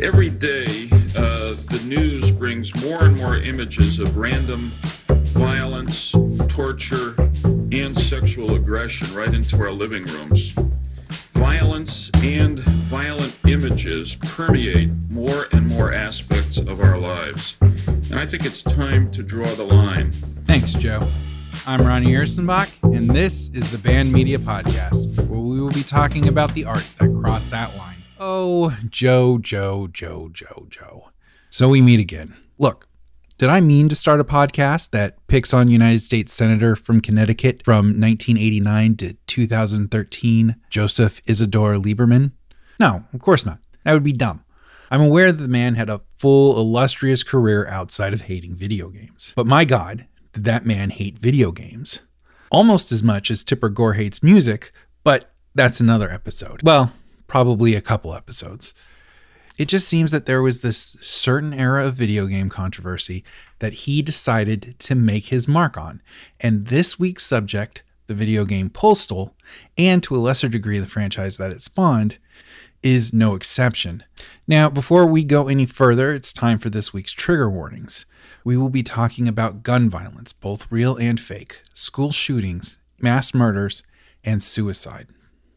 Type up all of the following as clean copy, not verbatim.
Every day, the news brings more and more images of random violence, torture, and sexual aggression right into our living rooms. Violence and violent images permeate more and more aspects of our lives. And I think it's time to draw the line. Thanks, Joe. I'm Ronnie Ersenbach, and this is the Band Media Podcast, where we will be talking about the art that crossed that line. Oh, Joe. So we meet again. Look, did I mean to start a podcast that picks on United States Senator from Connecticut from 1989 to 2013, Joseph Isidore Lieberman? No, of course not. That would be dumb. I'm aware that the man had a full, illustrious career outside of hating video games. But my God, did that man hate video games? Almost as much as Tipper Gore hates music, but that's another episode. Well, probably a couple episodes. It just seems that there was this certain era of video game controversy that he decided to make his mark on. And this week's subject, the video game Postal, and to a lesser degree the franchise that it spawned, is no exception. Now, before we go any further, it's time for this week's trigger warnings. We will be talking about gun violence, both real and fake, school shootings, mass murders, and suicide.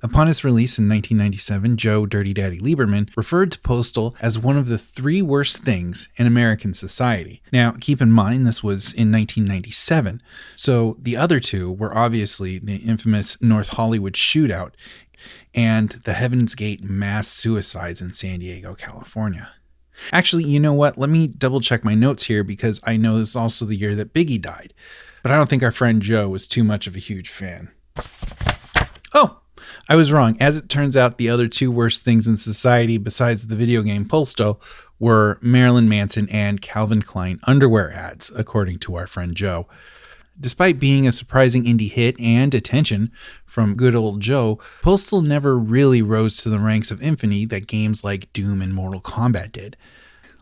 Upon its release in 1997, Joe Dirty Daddy Lieberman referred to Postal as one of the 3 worst things in American society. Now, keep in mind, this was in 1997, so the other 2 were obviously the infamous North Hollywood shootout and the Heaven's Gate mass suicides in San Diego, California. Actually, you know what? Let me double check my notes here because I know this is also the year that Biggie died, but I don't think our friend Joe was too much of a huge fan. Oh! I was wrong. As it turns out, the other 2 worst things in society besides the video game Postal were Marilyn Manson and Calvin Klein underwear ads, according to our friend Joe. Despite being a surprising indie hit and attention from good old Joe, Postal never really rose to the ranks of infamy that games like Doom and Mortal Kombat did.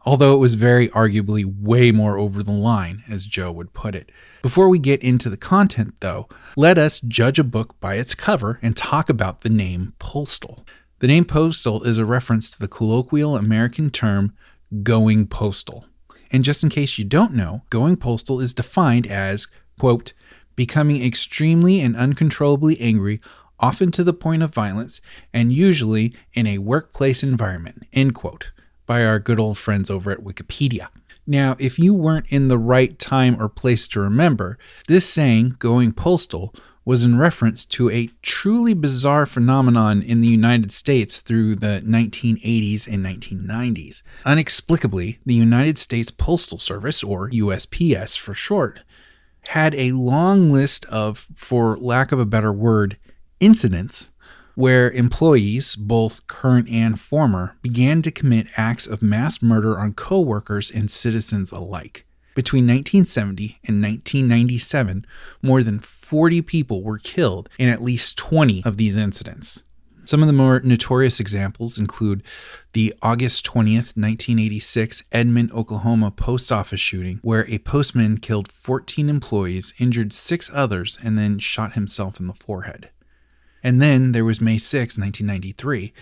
Although it was very arguably way more over the line, as Joe would put it. Before we get into the content, though, let us judge a book by its cover and talk about the name Postal. The name Postal is a reference to the colloquial American term going postal. And just in case you don't know, going postal is defined as, quote, becoming extremely and uncontrollably angry, often to the point of violence, and usually in a workplace environment, end quote, by our good old friends over at Wikipedia. Now, if you weren't in the right time or place to remember, this saying, going postal, was in reference to a truly bizarre phenomenon in the United States through the 1980s and 1990s. Inexplicably, the United States Postal Service, or USPS for short, had a long list of, for lack of a better word, incidents where employees, both current and former, began to commit acts of mass murder on coworkers and citizens alike. Between 1970 and 1997, more than 40 people were killed in at least 20 of these incidents. Some of the more notorious examples include the August 20th, 1986 Edmond, Oklahoma post office shooting, where a postman killed 14 employees, injured 6 others, and then shot himself in the forehead. And then there was May 6, 1993,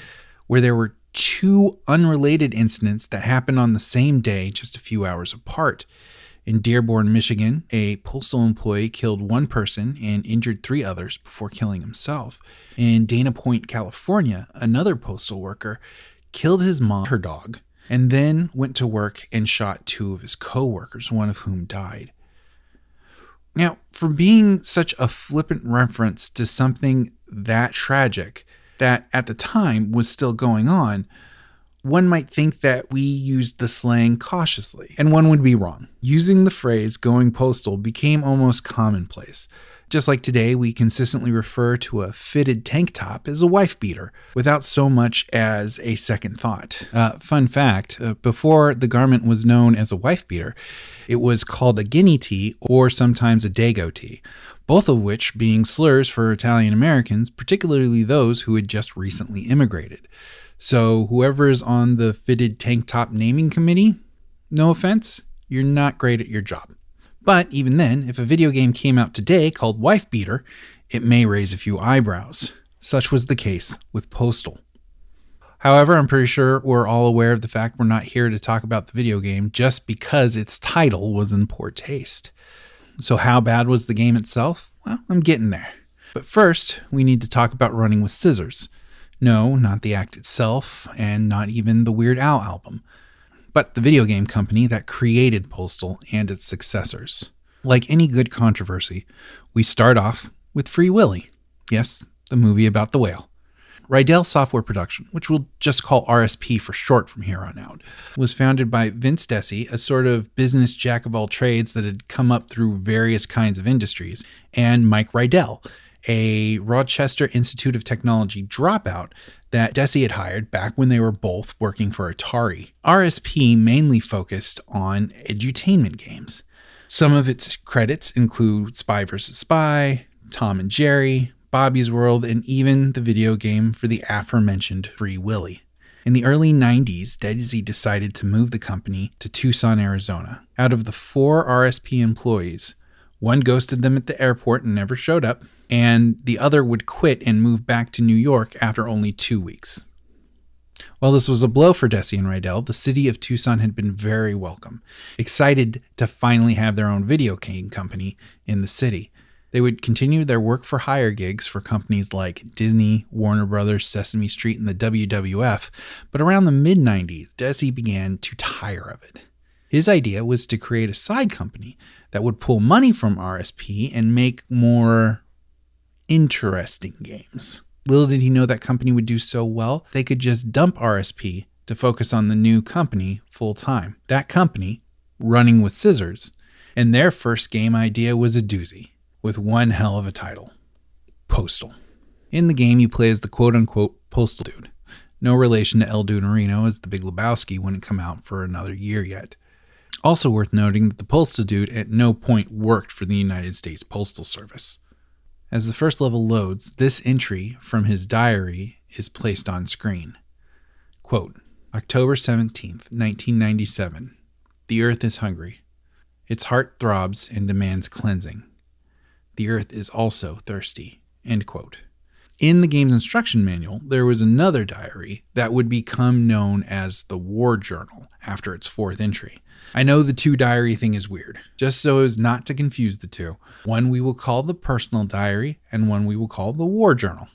where there were 2 unrelated incidents that happened on the same day, just a few hours apart. In Dearborn, Michigan, a postal employee killed 1 person and injured 3 others before killing himself. In Dana Point, California, another postal worker killed his mom, her dog, and then went to work and shot 2 of his co-workers, one of whom died. Now, for being such a flippant reference to something that tragic that at the time was still going on, one might think that we used the slang cautiously, and one would be wrong. Using the phrase going postal became almost commonplace. Just like today, we consistently refer to a fitted tank top as a wife beater without so much as a second thought. Fun fact, before the garment was known as a wife beater, it was called a guinea tee or sometimes a dago tee, both of which being slurs for Italian Americans, particularly those who had just recently immigrated. So whoever is on the fitted tank top naming committee, no offense, you're not great at your job. But even then, if a video game came out today called Wife Beater, it may raise a few eyebrows. Such was the case with Postal. However, I'm pretty sure we're all aware of the fact we're not here to talk about the video game just because its title was in poor taste. So how bad was the game itself? Well, I'm getting there. But first, we need to talk about Running with Scissors. No, not the act itself, and not even the Weird Al album, but the video game company that created Postal and its successors. Like any good controversy, we start off with Free Willy. Yes, the movie about the whale. RAINN Software Production, which we'll just call RSP for short from here on out, was founded by Vince Desi, a sort of business jack of all trades that had come up through various kinds of industries, and Mike Rydell, a Rochester Institute of Technology dropout that Desi had hired back when they were both working for Atari. RSP mainly focused on edutainment games. Some of its credits include Spy vs. Spy, Tom and Jerry, Bobby's World, and even the video game for the aforementioned Free Willy. In the early 90s, Desi decided to move the company to Tucson, Arizona. Out of the 4 RSP employees, one ghosted them at the airport and never showed up, and the other would quit and move back to New York after only 2 weeks. While this was a blow for Desi and Rydell, the city of Tucson had been very welcome, excited to finally have their own video game company in the city. They would continue their work-for-hire gigs for companies like Disney, Warner Brothers, Sesame Street, and the WWF, but around the mid-90s, Desi began to tire of it. His idea was to create a side company that would pull money from RSP and make more interesting games. Little did he know that company would do so well, they could just dump RSP to focus on the new company full-time. That company, Running with Scissors, and their first game idea was a doozy, with one hell of a title, Postal. In the game, you play as the quote-unquote Postal Dude. No relation to El Duderino, as The Big Lebowski wouldn't come out for another year yet. Also worth noting that the Postal Dude at no point worked for the United States Postal Service. As the first level loads, this entry from his diary is placed on screen. Quote, October 17th, 1997. The earth is hungry. Its heart throbs and demands cleansing. The earth is also thirsty. End quote. In the game's instruction manual, there was another diary that would become known as the War Journal after its 4th entry. I know the 2 diary thing is weird, just so as not to confuse the two. One we will call the personal diary, and one we will call the War Journal.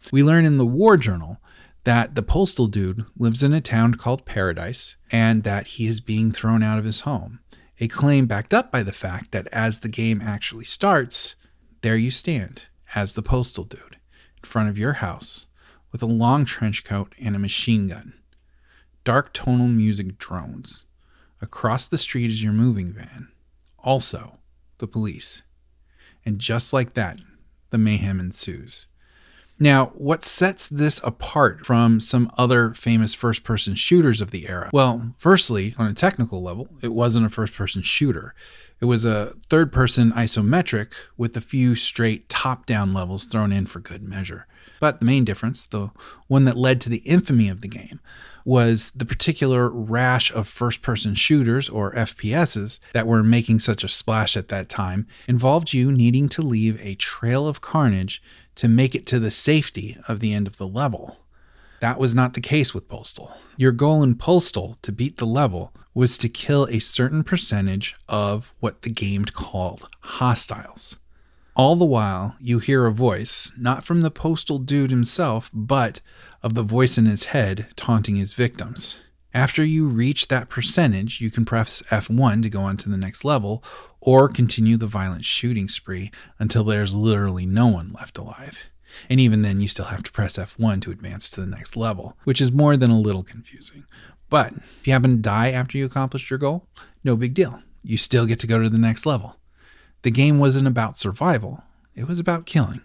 We learn in the War Journal that the Postal Dude lives in a town called Paradise, and that he is being thrown out of his home. A claim backed up by the fact that as the game actually starts, there you stand, as the Postal Dude, in front of your house, with a long trench coat and a machine gun. Dark tonal music drones. Across the street is your moving van. Also, the police. And just like that, the mayhem ensues. Now, what sets this apart from some other famous first-person shooters of the era? Well, firstly, on a technical level, it wasn't a first-person shooter. It was a third-person isometric with a few straight top-down levels thrown in for good measure. But the main difference, the one that led to the infamy of the game, was the particular rash of first-person shooters, or FPSs, that were making such a splash at that time, involved you needing to leave a trail of carnage to make it to the safety of the end of the level. That was not the case with Postal. Your goal in Postal to beat the level was to kill a certain percentage of what the game called hostiles. All the while, you hear a voice, not from the Postal Dude himself, but of the voice in his head taunting his victims. After you reach that percentage, you can press F1 to go on to the next level, or continue the violent shooting spree until there's literally no one left alive. And even then, you still have to press F1 to advance to the next level, which is more than a little confusing. But if you happen to die after you accomplished your goal, no big deal. You still get to go to the next level. The game wasn't about survival. It was about killing.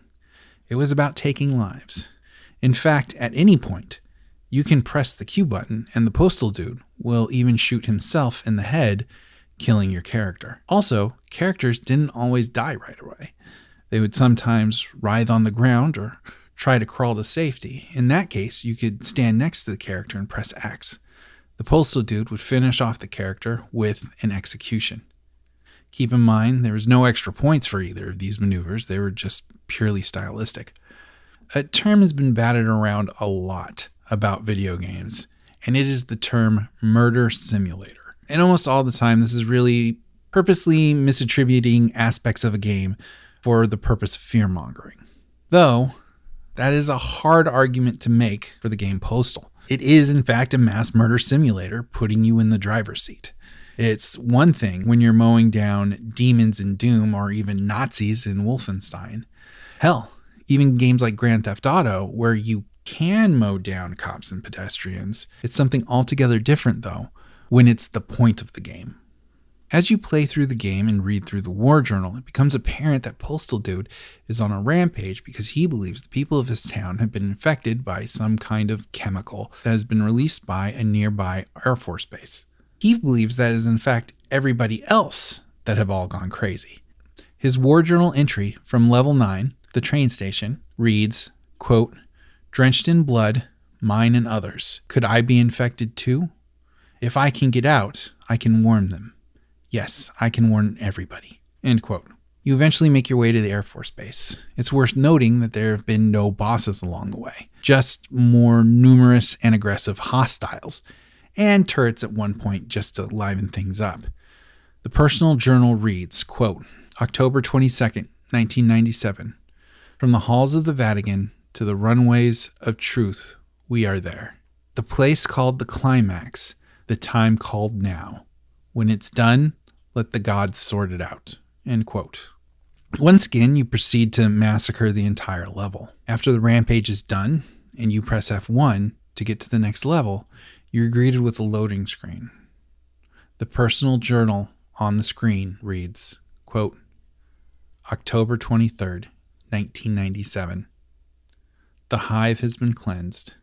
It was about taking lives. In fact, at any point, you can press the Q button and the Postal Dude will even shoot himself in the head, killing your character. Also, characters didn't always die right away. They would sometimes writhe on the ground or try to crawl to safety. In that case, you could stand next to the character and press X. The Postal Dude would finish off the character with an execution. Keep in mind, there was no extra points for either of these maneuvers. They were just purely stylistic. A term has been batted around a lot about video games, and it is the term murder simulator. And almost all the time, this is really purposely misattributing aspects of a game for the purpose of fear-mongering. Though, that is a hard argument to make for the game Postal. It is, in fact, a mass murder simulator, putting you in the driver's seat. It's one thing when you're mowing down demons in Doom or even Nazis in Wolfenstein. Hell, even games like Grand Theft Auto, where you can mow down cops and pedestrians. It's something altogether different, though, when it's the point of the game. As you play through the game and read through the war journal, it becomes apparent that Postal Dude is on a rampage because he believes the people of his town have been infected by some kind of chemical that has been released by a nearby Air Force base. He believes that it is in fact everybody else that have all gone crazy. His war journal entry from level 9, the train station, reads, quote, "Drenched in blood, mine and others. Could I be infected too? If I can get out, I can warn them. Yes, I can warn everybody." End quote. You eventually make your way to the Air Force Base. It's worth noting that there have been no bosses along the way, just more numerous and aggressive hostiles, and turrets at one point just to liven things up. The personal journal reads, quote, "October 22nd, 1997. From the halls of the Vatican to the runways of truth, we are there. The place called the climax, the time called now. When it's done, let the gods sort it out." End quote. Once again, you proceed to massacre the entire level. After the rampage is done, and you press F1 to get to the next level, you're greeted with a loading screen. The personal journal on the screen reads, quote, "October 23rd, 1997. The hive has been cleansed.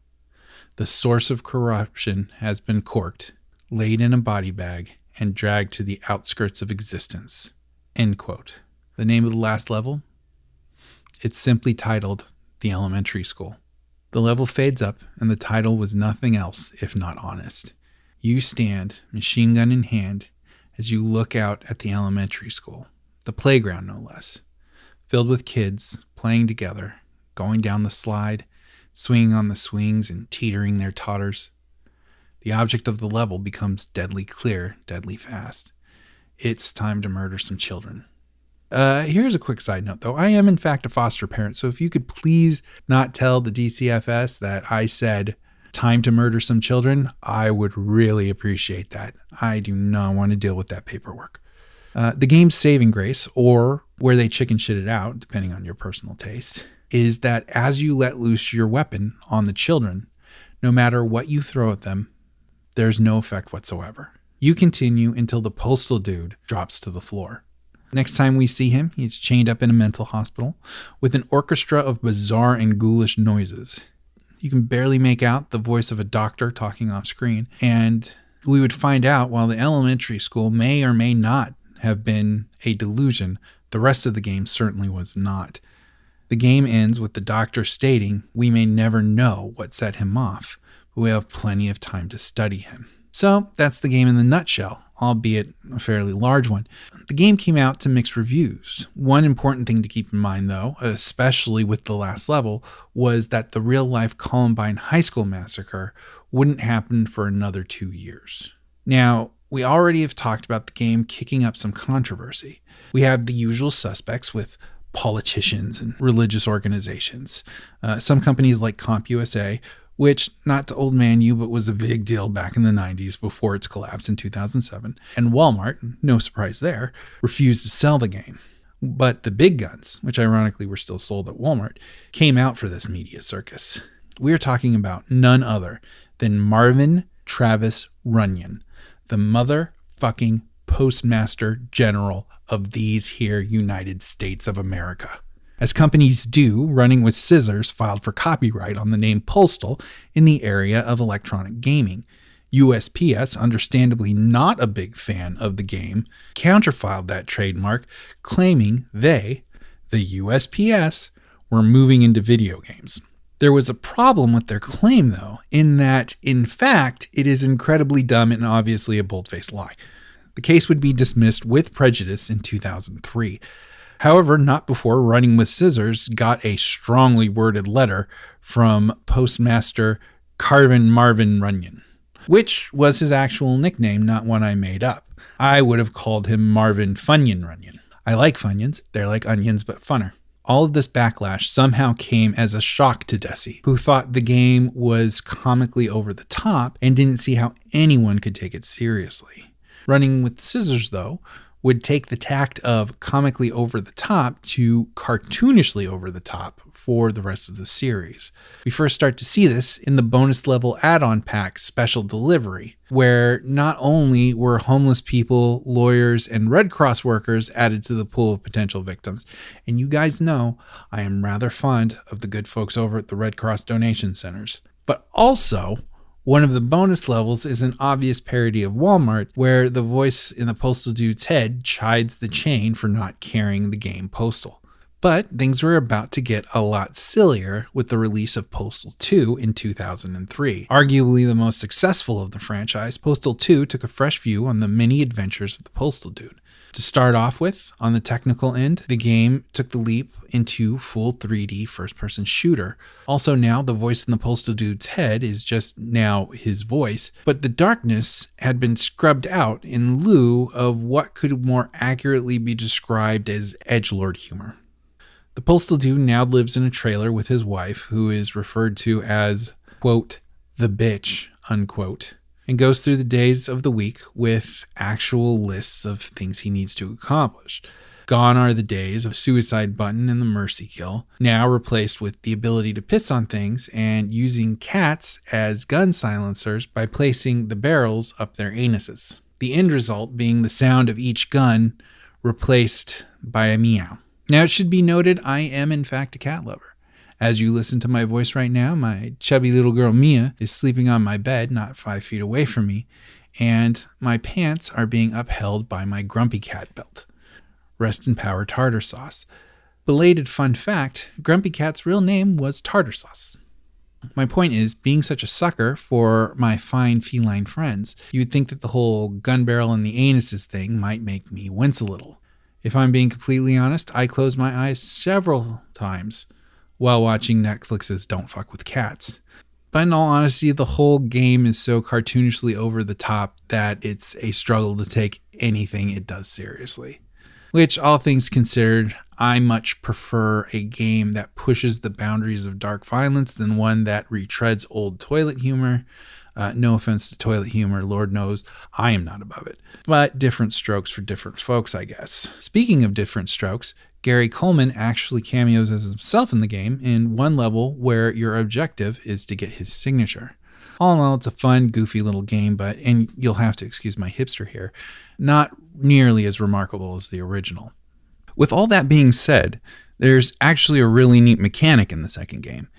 The source of corruption has been corked, laid in a body bag, and dragged to the outskirts of existence." End quote. The name of the last level? It's simply titled The Elementary School. The level fades up, and the title was nothing else if not honest. You stand, machine gun in hand, as you look out at the elementary school, the playground no less, filled with kids playing together, going down the slide, swinging on the swings and teetering their totters. The object of the level becomes deadly clear, deadly fast. It's time to murder some children. Here's a quick side note, though. I am, in fact, a foster parent, so if you could please not tell the DCFS that I said time to murder some children, I would really appreciate that. I do not want to deal with that paperwork. The game's saving grace, or where they chicken shit it out, depending on your personal taste, is that as you let loose your weapon on the children, no matter what you throw at them, there's no effect whatsoever. You continue until the Postal Dude drops to the floor. Next time we see him, he's chained up in a mental hospital with an orchestra of bizarre and ghoulish noises. You can barely make out the voice of a doctor talking off screen, and we would find out while the elementary school may or may not have been a delusion, the rest of the game certainly was not. The game ends with the doctor stating we may never know what set him off, but we have plenty of time to study him. So that's the game in the nutshell, albeit a fairly large one. The game came out to mixed reviews. One important thing to keep in mind, though, especially with the last level, was that the real-life Columbine High School massacre wouldn't happen for another 2 years. Now, we already have talked about the game kicking up some controversy. We have the usual suspects with politicians and religious organizations. Some companies like CompUSA, which, not to old man you, but was a big deal back in the 90s before its collapse in 2007. And Walmart, no surprise there, refused to sell the game. But the big guns, which ironically were still sold at Walmart, came out for this media circus. We're talking about none other than Marvin Travis Runyon, the motherfucking Postmaster General of these here United States of America. As companies do, Running with Scissors filed for copyright on the name Postal in the area of electronic gaming. USPS, understandably not a big fan of the game, counterfiled that trademark, claiming they, the USPS, were moving into video games. There was a problem with their claim, though, in that, in fact, it is incredibly dumb and obviously a bold-faced lie. The case would be dismissed with prejudice in 2003. However, not before Running with Scissors got a strongly worded letter from Postmaster Carvin Marvin Runyon, which was his actual nickname, not one I made up. I would have called him Marvin Funyon Runyon. I like Funyuns. They're like onions, but funner. All of this backlash somehow came as a shock to Desi, who thought the game was comically over the top and didn't see how anyone could take it seriously. Running with Scissors, though, would take the tact of comically over the top to cartoonishly over the top for the rest of the series. We first start to see this in the bonus level add-on pack Special Delivery, where not only were homeless people, lawyers, and Red Cross workers added to the pool of potential victims, and you guys know I am rather fond of the good folks over at the Red Cross donation centers, but also one of the bonus levels is an obvious parody of Walmart, where the voice in the Postal dude's head chides the chain for not carrying the game Postal. But things were about to get a lot sillier with the release of Postal 2 in 2003. Arguably the most successful of the franchise, Postal 2 took a fresh view on the many adventures of the Postal dude. To start off with, on the technical end, the game took the leap into full 3D first-person shooter. Also now, the voice in the Postal dude's head is just now his voice, but the darkness had been scrubbed out in lieu of what could more accurately be described as edgelord humor. The Postal dude now lives in a trailer with his wife, who is referred to as, quote, the bitch, unquote, and goes through the days of the week with actual lists of things he needs to accomplish. Gone are the days of suicide button and the mercy kill, now replaced with the ability to piss on things and using cats as gun silencers by placing the barrels up their anuses. The end result being the sound of each gun replaced by a meow. Now, it should be noted, I am in fact a cat lover. As you listen to my voice right now, my chubby little girl Mia is sleeping on my bed, not 5 feet away from me, and my pants are being upheld by my grumpy cat belt. Rest in power, Tartar Sauce. Belated fun fact, Grumpy Cat's real name was Tartar Sauce. My point is, being such a sucker for my fine feline friends, you would think that the whole gun barrel and the anuses thing might make me wince a little. If I'm being completely honest, I closed my eyes several times while watching Netflix's Don't Fuck with Cats. But in all honesty, the whole game is so cartoonishly over the top that it's a struggle to take anything it does seriously. Which, all things considered, I much prefer a game that pushes the boundaries of dark violence than one that retreads old toilet humor. No offense to toilet humor, Lord knows I am not above it. But different strokes for different folks, I guess. Speaking of different strokes, Gary Coleman actually cameos as himself in the game in one level where your objective is to get his signature. All in all, it's a fun, goofy little game, but, and you'll have to excuse my hipster here, not nearly as remarkable as the original. With all that being said, there's actually a really neat mechanic in the second game.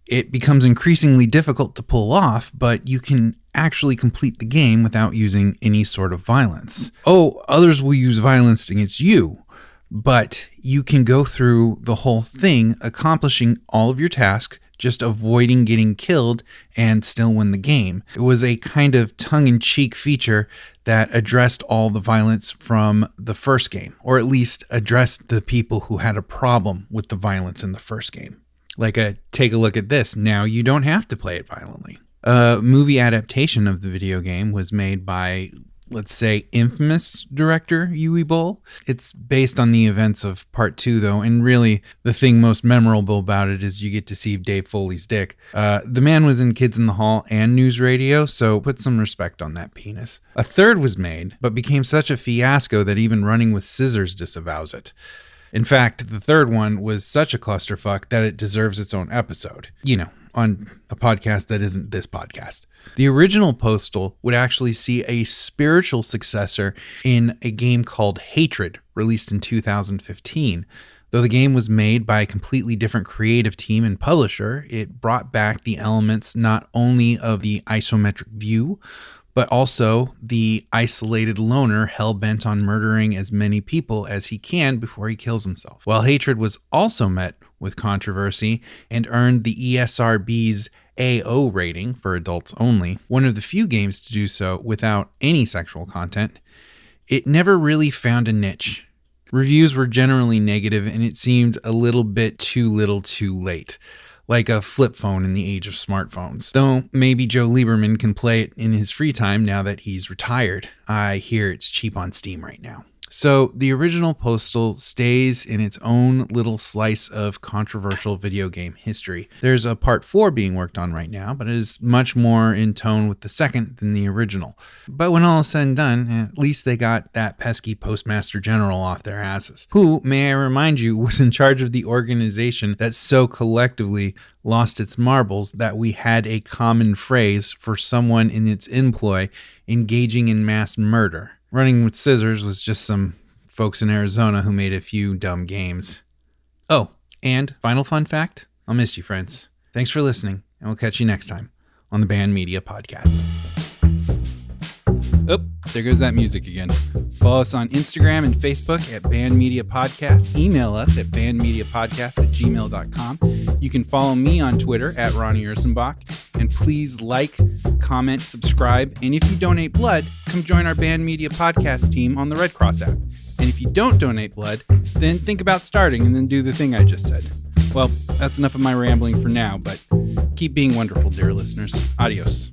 It becomes increasingly difficult to pull off, but you can actually complete the game without using any sort of violence. Oh, others will use violence against you, but you can go through the whole thing accomplishing all of your tasks, just avoiding getting killed and still win the game. It was a kind of tongue-in-cheek feature that addressed all the violence from the first game, or at least addressed the people who had a problem with the violence in the first game. Like take a look at this, now you don't have to play it violently. A movie adaptation of the video game was made by, let's say, infamous director Uwe Boll. It's based on the events of part 2, though, and really the thing most memorable about it is you get to see Dave Foley's dick. The man was in Kids in the Hall and News Radio, so put some respect on that penis. A third was made, but became such a fiasco that even Running with Scissors disavows it. In fact, the third one was such a clusterfuck that it deserves its own episode. You know, on a podcast that isn't this podcast. The original Postal would actually see a spiritual successor in a game called Hatred, released in 2015. Though the game was made by a completely different creative team and publisher, it brought back the elements not only of the isometric view, but also the isolated loner hell-bent on murdering as many people as he can before he kills himself. While Hatred was also met with controversy and earned the ESRB's AO rating for adults only, one of the few games to do so without any sexual content, it never really found a niche. Reviews were generally negative and it seemed a little bit too little too late. like a flip phone in the age of smartphones. Though maybe Joe Lieberman can play it in his free time now that he's retired. I hear it's cheap on Steam right now. So the original Postal stays in its own little slice of controversial video game history. There's a part 4 being worked on right now, but it is much more in tone with the second than the original. But when all is said and done, at least they got that pesky Postmaster General off their asses, who, may I remind you, was in charge of the organization that so collectively lost its marbles that we had a common phrase for someone in its employ engaging in mass murder. Running with scissors was just some folks in Arizona who made a few dumb games. Oh, and final fun fact, I'll miss you, friends. Thanks for listening, and we'll catch you next time on the Band Media Podcast. Oh, there goes that music again. Follow us on Instagram and Facebook at Band Media Podcast. Email us at bandmediapodcast@gmail.com. You can follow me on Twitter at Ronnie Ursenbach. And please like, comment, subscribe. And if you donate blood, come join our Band Media Podcast team on the Red Cross app. And if you don't donate blood, then think about starting and then do the thing I just said. Well, that's enough of my rambling for now, but keep being wonderful, dear listeners. Adios.